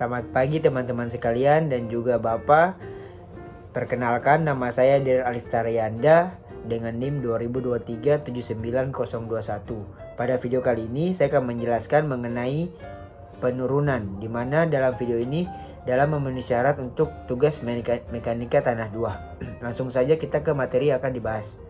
Selamat pagi teman-teman sekalian dan juga Bapak. Perkenalkan, nama saya Dery Alif Taryanda dengan NIM 2023-79021. Pada video kali ini saya akan menjelaskan mengenai penurunan, di mana dalam video ini dalam memenuhi syarat untuk tugas mekanika tanah 2. Langsung saja kita ke materi yang akan dibahas.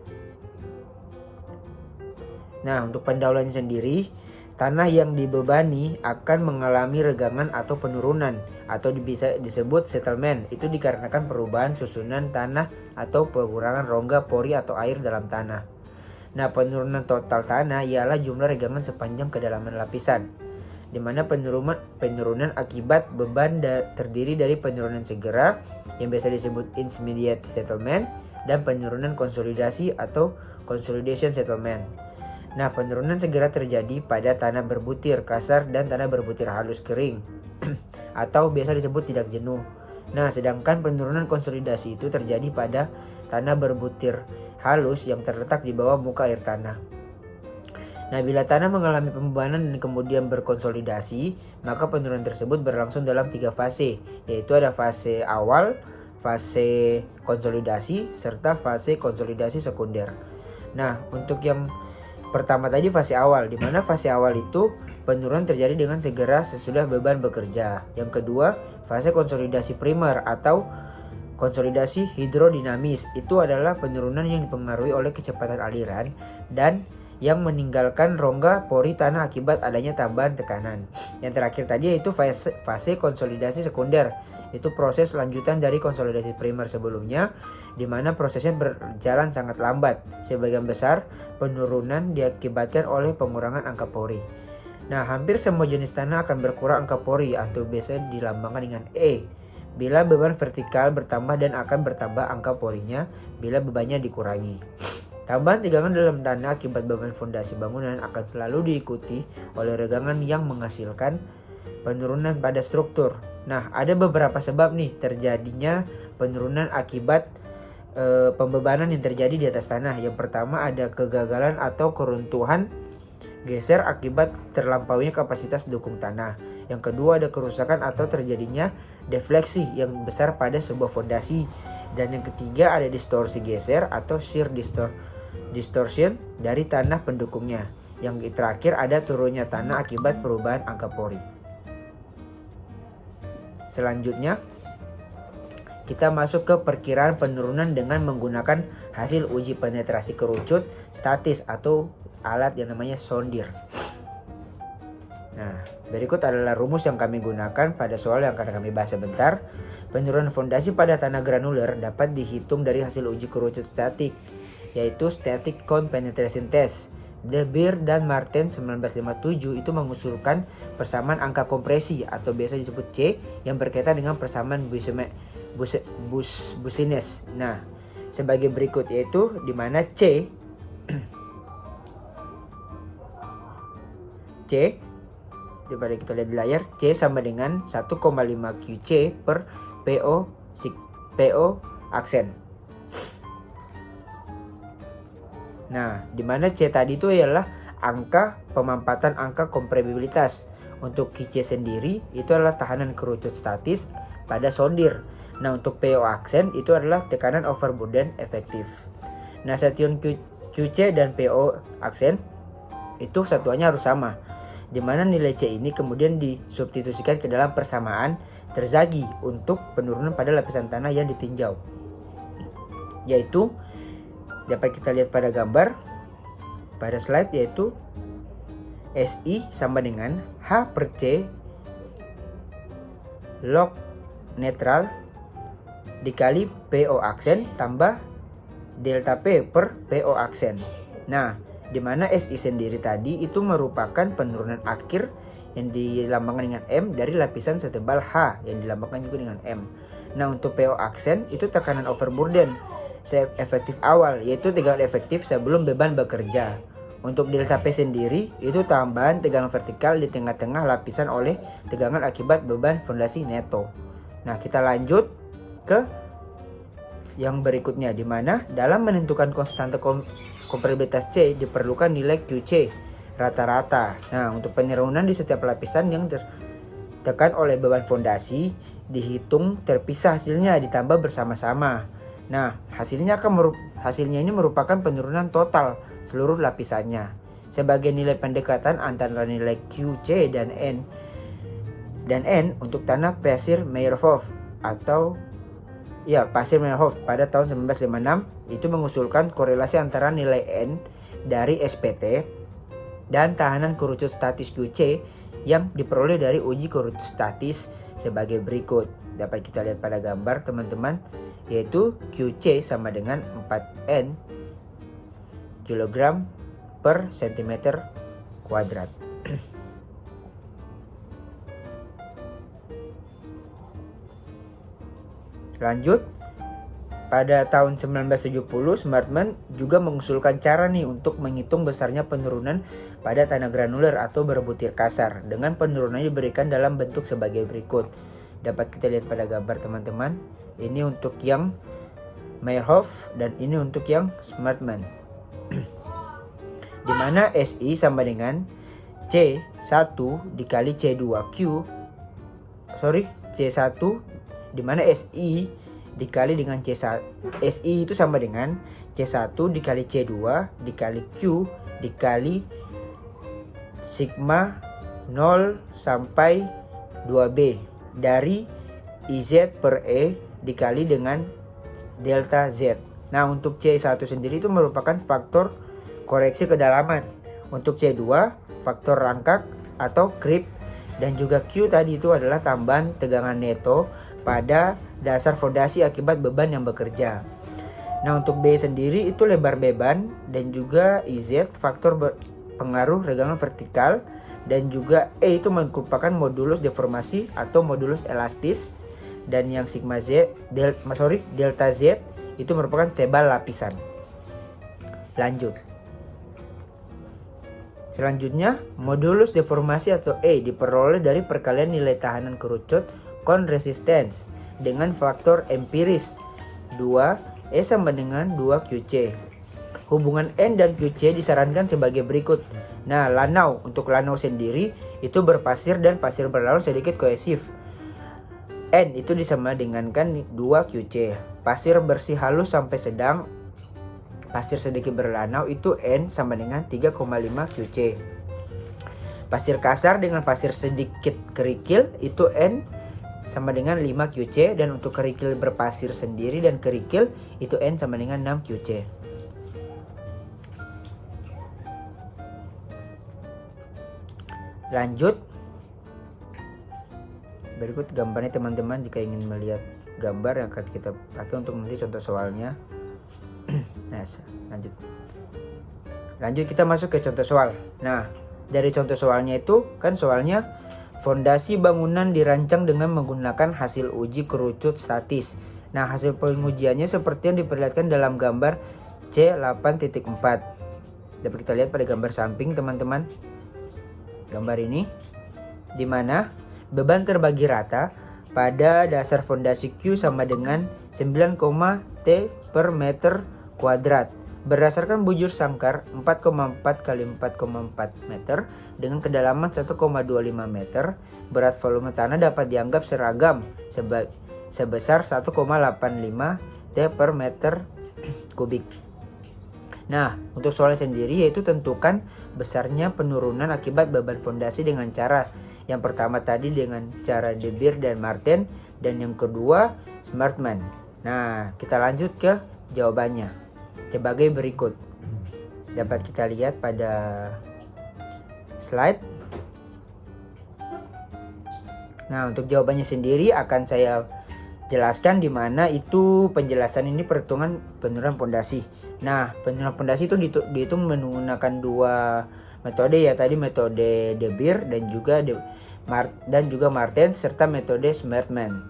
Nah, untuk pendahuluan sendiri, tanah yang dibebani akan mengalami regangan atau penurunan atau bisa disebut settlement. Itu dikarenakan perubahan susunan tanah atau pengurangan rongga, pori atau air dalam tanah. Nah, penurunan total tanah ialah jumlah regangan sepanjang kedalaman lapisan, di mana penurunan akibat beban terdiri dari penurunan segera yang biasa disebut intermediate settlement dan penurunan konsolidasi atau consolidation settlement. Nah, penurunan segera terjadi pada tanah berbutir kasar dan tanah berbutir halus kering atau biasa disebut tidak jenuh. Nah, sedangkan penurunan konsolidasi itu terjadi pada tanah berbutir halus yang terletak di bawah muka air tanah. Nah, bila tanah mengalami pembebanan dan kemudian berkonsolidasi, maka penurunan tersebut berlangsung dalam 3 fase, yaitu ada fase awal, fase konsolidasi, serta fase konsolidasi sekunder. Nah, untuk yang pertama tadi fase awal, di mana fase awal itu penurunan terjadi dengan segera sesudah beban bekerja. Yang kedua, fase konsolidasi primer atau konsolidasi hidrodinamis. Itu adalah penurunan yang dipengaruhi oleh kecepatan aliran dan yang meninggalkan rongga pori tanah akibat adanya tambahan tekanan. Yang terakhir tadi yaitu fase konsolidasi sekunder. Itu proses lanjutan dari konsolidasi primer sebelumnya, di mana prosesnya berjalan sangat lambat. Sebagian besar penurunan diakibatkan oleh pengurangan angka pori. Nah, hampir semua jenis tanah akan berkurang angka pori atau biasa dilambangkan dengan E bila beban vertikal bertambah, dan akan bertambah angka porinya bila bebannya dikurangi. Tambahan tegangan dalam tanah akibat beban fondasi bangunan akan selalu diikuti oleh regangan yang menghasilkan penurunan pada struktur. Nah, ada beberapa sebab nih terjadinya penurunan akibat pembebanan yang terjadi di atas tanah. Yang pertama ada kegagalan atau keruntuhan geser akibat terlampauinya kapasitas dukung tanah. Yang kedua ada kerusakan atau terjadinya defleksi yang besar pada sebuah fondasi. Dan yang ketiga ada distorsi geser atau shear distortion dari tanah pendukungnya. Yang terakhir ada turunnya tanah akibat perubahan angka pori. Selanjutnya kita masuk ke perkiraan penurunan dengan menggunakan hasil uji penetrasi kerucut statis atau alat yang namanya sondir. Nah, berikut adalah rumus yang kami gunakan pada soal yang akan kami bahas sebentar. Penurunan fondasi pada tanah granuler dapat dihitung dari hasil uji kerucut statik, yaitu Static Cone Penetration Test. De Beer dan Martin 1957 itu mengusulkan persamaan angka kompresi atau biasa disebut C yang berkaitan dengan persamaan Boussinesq. Nah, sebagai berikut, yaitu di mana C daripada kita lihat di layar, C sama dengan 1,5 QC per PO aksen. Nah, di mana C tadi itu ialah angka pemampatan angka kompresibilitas. Untuk QC sendiri itu adalah tahanan kerucut statis pada sondir. Nah, untuk PO aksen itu adalah tekanan overburden efektif. Nah, satuan QC dan PO aksen itu satuannya harus sama, di mana nilai C ini kemudian disubstitusikan ke dalam persamaan terzagi untuk penurunan pada lapisan tanah yang ditinjau, yaitu dapat kita lihat pada gambar pada slide, yaitu SI sama dengan H per C log netral dikali PO aksen tambah delta P per PO aksen. Nah, di mana SI sendiri tadi itu merupakan penurunan akhir yang dilambangkan dengan M dari lapisan setebal H yang dilambangkan juga dengan M. Nah, untuk PO aksen itu tekanan overburden efektif awal, yaitu tegangan efektif sebelum beban bekerja. Untuk delta P sendiri itu tambahan tegangan vertikal di tengah-tengah lapisan oleh tegangan akibat beban fondasi neto. Nah, kita lanjut ke yang berikutnya, di mana dalam menentukan konstanta kompresibilitas C diperlukan nilai QC rata-rata. Nah, untuk penurunan di setiap lapisan yang tekan oleh beban fondasi, dihitung terpisah hasilnya ditambah bersama-sama. Nah, hasilnya ini merupakan penurunan total seluruh lapisannya. Sebagai nilai pendekatan antara nilai QC dan N untuk tanah pasir Meyerhof pasir Meyerhof pada tahun 1956 itu mengusulkan korelasi antara nilai N dari SPT dan tahanan kerucut statis QC yang diperoleh dari uji kerucut statis sebagai berikut. Dapat kita lihat pada gambar teman-teman, yaitu QC sama dengan 4N kg per cm². Lanjut, pada tahun 1970 Smartman juga mengusulkan cara nih untuk menghitung besarnya penurunan pada tanah granuler atau berbutir kasar, dengan penurunannya diberikan dalam bentuk sebagai berikut. Dapat kita lihat pada gambar teman-teman. Ini untuk yang Meyerhof dan ini untuk yang Smartman. Di mana SI sama dengan C1 dikali C2Q. C1 di mana SI dikali dengan C1. SI itu sama dengan C1 dikali C2 dikali Q dikali sigma 0 sampai 2B dari IZ per E dikali dengan delta Z. Nah, untuk C1 sendiri itu merupakan faktor koreksi kedalaman. Untuk C2 faktor rangkak atau creep, dan juga Q tadi itu adalah tambahan tegangan neto pada dasar fondasi akibat beban yang bekerja. Nah, untuk B sendiri itu lebar beban, dan juga IZ faktor pengaruh regangan vertikal, dan juga E itu merupakan modulus deformasi atau modulus elastis, dan yang sigma Z delta Z itu merupakan tebal lapisan. Lanjut. Selanjutnya, modulus deformasi atau E diperoleh dari perkalian nilai tahanan kerucut con resistance dengan faktor empiris 2 E sama dengan 2 QC. Hubungan N dan QC disarankan sebagai berikut. Nah, lanau, untuk lanau sendiri itu berpasir dan pasir berlalu sedikit kohesif. N itu disama dengankan 2 QC. Pasir bersih halus sampai sedang, pasir sedikit berlanau itu N sama dengan 3,5 QC. Pasir kasar dengan pasir sedikit kerikil itu N sama dengan 5 QC, dan untuk kerikil berpasir sendiri dan kerikil itu N sama dengan 6 QC. Lanjut, berikut gambarnya teman-teman jika ingin melihat gambar yang akan kita pakai untuk nanti contoh soalnya. Nah, lanjut kita masuk ke contoh soal. Nah, dari contoh soalnya itu kan soalnya fondasi bangunan dirancang dengan menggunakan hasil uji kerucut statis. Nah, hasil pengujiannya seperti yang diperlihatkan dalam gambar C8.4. Dapat kita lihat pada gambar samping teman-teman. Gambar ini di mana beban terbagi rata pada dasar fondasi Q sama dengan 9, T per meter kuadrat berdasarkan bujur sangkar 4,4 kali 4,4 meter dengan kedalaman 1,25 meter. Berat volume tanah dapat dianggap seragam sebesar 1,85 T per meter kubik. Nah, untuk soal sendiri yaitu tentukan besarnya penurunan akibat beban fondasi dengan cara yang pertama tadi dengan cara De Beer dan Marten, dan yang kedua Smartman. Nah, kita lanjut ke jawabannya sebagai berikut. Dapat kita lihat pada slide. Nah, untuk jawabannya sendiri akan saya jelaskan di mana itu penjelasan ini perhitungan penurunan fondasi. Nah, penurunan fondasi itu dihitung menggunakan dua metode ya, tadi metode De Beer dan juga Marten serta metode Smartman.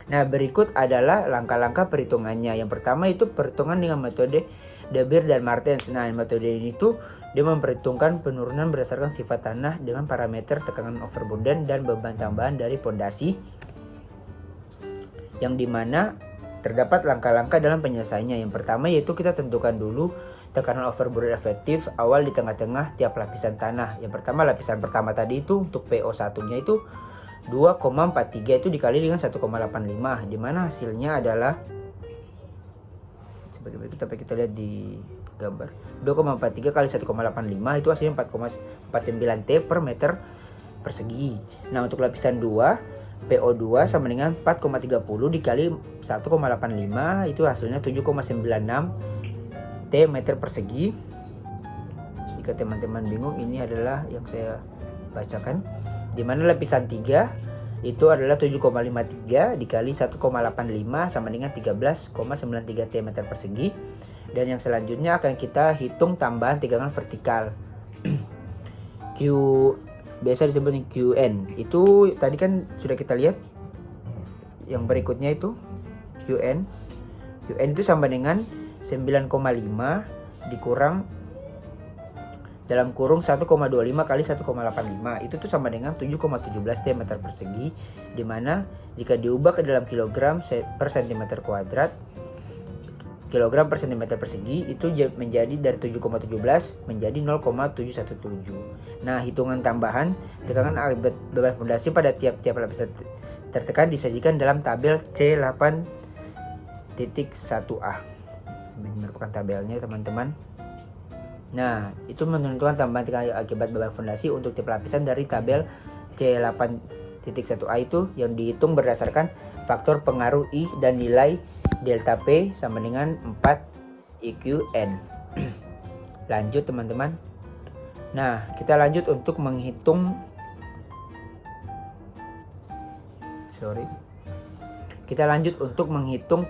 Nah, berikut adalah langkah-langkah perhitungannya. Yang pertama itu perhitungan dengan metode De Beer dan Martens. Nah, metode ini tuh dia memperhitungkan penurunan berdasarkan sifat tanah dengan parameter tekanan overburden dan beban tambahan dari fondasi, yang dimana terdapat langkah-langkah dalam penyelesaiannya. Yang pertama yaitu kita tentukan dulu tekanan overburden efektif awal di tengah-tengah tiap lapisan tanah. Yang pertama, lapisan pertama tadi itu untuk PO1 nya itu 2,43 itu dikali dengan 1,85, di mana hasilnya adalah sebagai berikut. Tapi kita lihat di gambar 2,43 kali 1,85 itu hasilnya 4,49 T per meter persegi. Nah, untuk lapisan 2 PO2 sama dengan 4,30 dikali 1,85 itu hasilnya 7,96 T meter persegi. Jika teman-teman bingung, ini adalah yang saya bacakan, di mana lapisan 3 itu adalah 7,53 dikali 1,85 sama dengan 13,93 T meter persegi. Dan yang selanjutnya akan kita hitung tambahan tegangan vertikal. Q biasa disebut QN. Itu tadi kan sudah kita lihat. Yang berikutnya itu QN. QN itu sama dengan 9,5 dikurang dalam kurung 1,25 kali 1,85 itu tuh sama dengan 7,17 T meter persegi, dimana jika diubah ke dalam kilogram per centimeter kuadrat, kilogram per centimeter persegi itu menjadi dari 7,17 menjadi 0,717. Nah, hitungan tambahan tegangan akibat beban fondasi pada tiap-tiap lapisan tertekan disajikan dalam tabel C8.1a. Ini merupakan tabelnya, teman-teman. Nah, itu menentukan tambahan tegangan akibat beban fondasi untuk tiap lapisan dari tabel C8.1a itu yang dihitung berdasarkan faktor pengaruh I dan nilai delta P sama dengan 4 IQN. Lanjut, teman-teman. Nah, kita lanjut untuk menghitung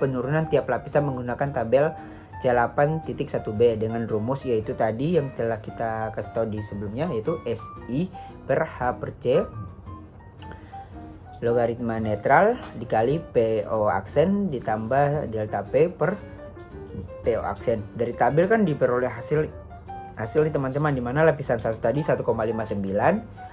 penurunan tiap lapisan menggunakan tabel C8.1b dengan rumus yaitu tadi yang telah kita kasih tahu di sebelumnya, yaitu SI per H per C logaritma netral dikali PO aksen ditambah delta P per PO aksen. Dari tabel kan diperoleh hasil nih, teman-teman, di mana lapisan 1 tadi 1,59,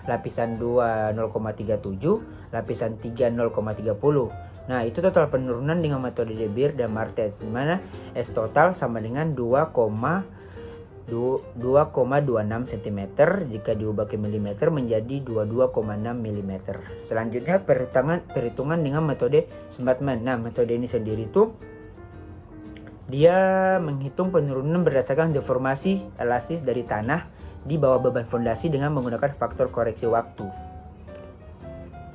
lapisan 2 0,37, lapisan 3 0,30. Nah, itu total penurunan dengan metode De Beer dan Martens, di mana S total sama dengan 2,26 cm jika diubah ke mm menjadi 22,6 mm. Selanjutnya perhitungan dengan metode Smartman. Nah, metode ini sendiri tuh dia menghitung penurunan berdasarkan deformasi elastis dari tanah di bawah beban fondasi dengan menggunakan faktor koreksi waktu.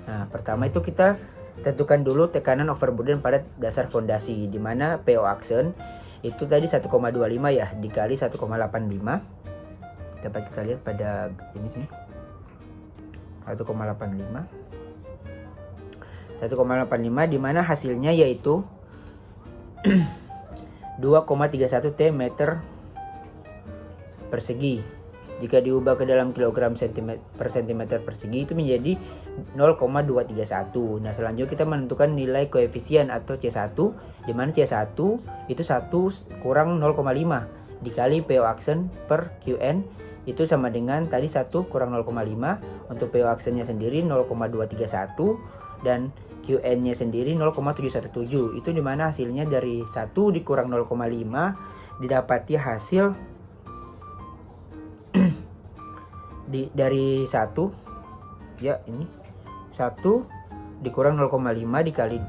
Nah, pertama itu kita tentukan dulu tekanan overburden pada dasar fondasi, di mana PO aksen itu tadi 1,25 ya dikali 1,85. Dapat kita lihat pada ini sini 1,85 di mana hasilnya yaitu 2,31 T meter persegi. Jika diubah ke dalam kilogram per sentimeter persegi itu menjadi 0,231. Nah, selanjutnya kita menentukan nilai koefisien atau C1, di mana C1 itu 1 kurang 0,5 dikali PO aksen per QN itu sama dengan tadi 1 kurang 0,5. Untuk PO aksennya sendiri 0,231 dan QN-nya sendiri 0,717. Itu di mana hasilnya dari 1 dikurang 0,5 didapati hasil dari 1 ya, ini 1 dikurang 0,5 dikali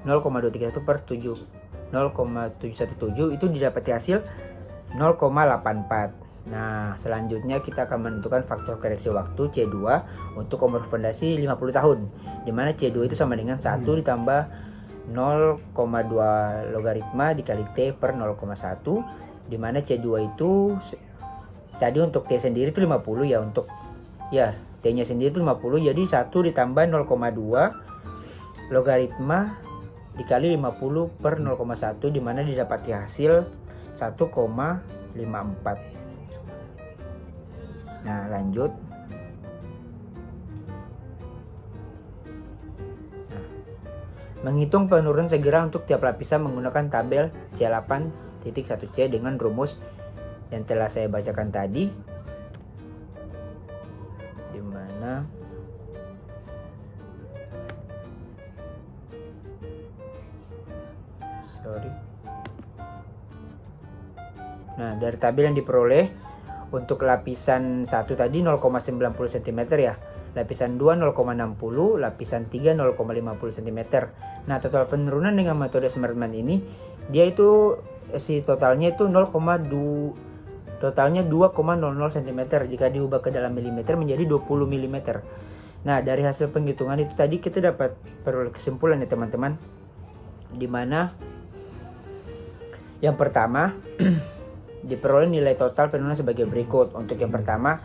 0,231 per 0,717 itu didapati hasil 0,84. Nah, selanjutnya kita akan menentukan faktor koreksi waktu C2 untuk umur fondasi 50 tahun, di mana C2 itu sama dengan 1 ditambah 0,2 logaritma dikali T per 0,1, di mana C2 itu tadi untuk T sendiri itu 50 ya, untuk ya T nya sendiri itu 50, jadi 1 ditambah 0,2 logaritma dikali 50 per 0,1, di mana didapati hasil 1,54. Nah, lanjut. Nah, menghitung penurunan segera untuk tiap lapisan menggunakan tabel C8.1c dengan rumus yang telah saya bacakan tadi, di mana nah, dari tabel yang diperoleh untuk lapisan 1 tadi 0,90 cm ya, lapisan 2 0,60, lapisan 3 0,50 cm. Nah, total penurunan dengan metode Smartman ini dia itu totalnya itu 2,00 cm. Jika diubah ke dalam milimeter menjadi 20 mm. Nah, dari hasil penghitungan itu tadi kita dapat peroleh kesimpulan ya teman-teman, dimana yang pertama diperoleh nilai total penurunan sebagai berikut. Untuk yang pertama,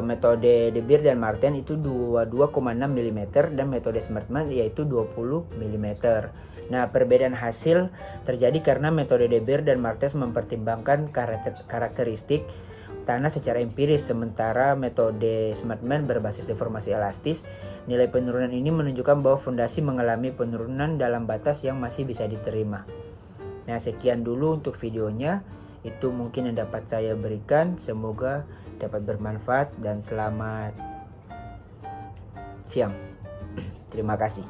metode De Beer dan Marten itu 22,6 mm dan metode Smartman yaitu 20 mm. Nah, perbedaan hasil terjadi karena metode De Beer dan Marten mempertimbangkan karakteristik tanah secara empiris, sementara metode Smartman berbasis deformasi elastis. Nilai penurunan ini menunjukkan bahwa fondasi mengalami penurunan dalam batas yang masih bisa diterima. Nah, sekian dulu untuk videonya. Itu mungkin yang dapat saya berikan. Semoga dapat bermanfaat dan selamat siang. Terima kasih.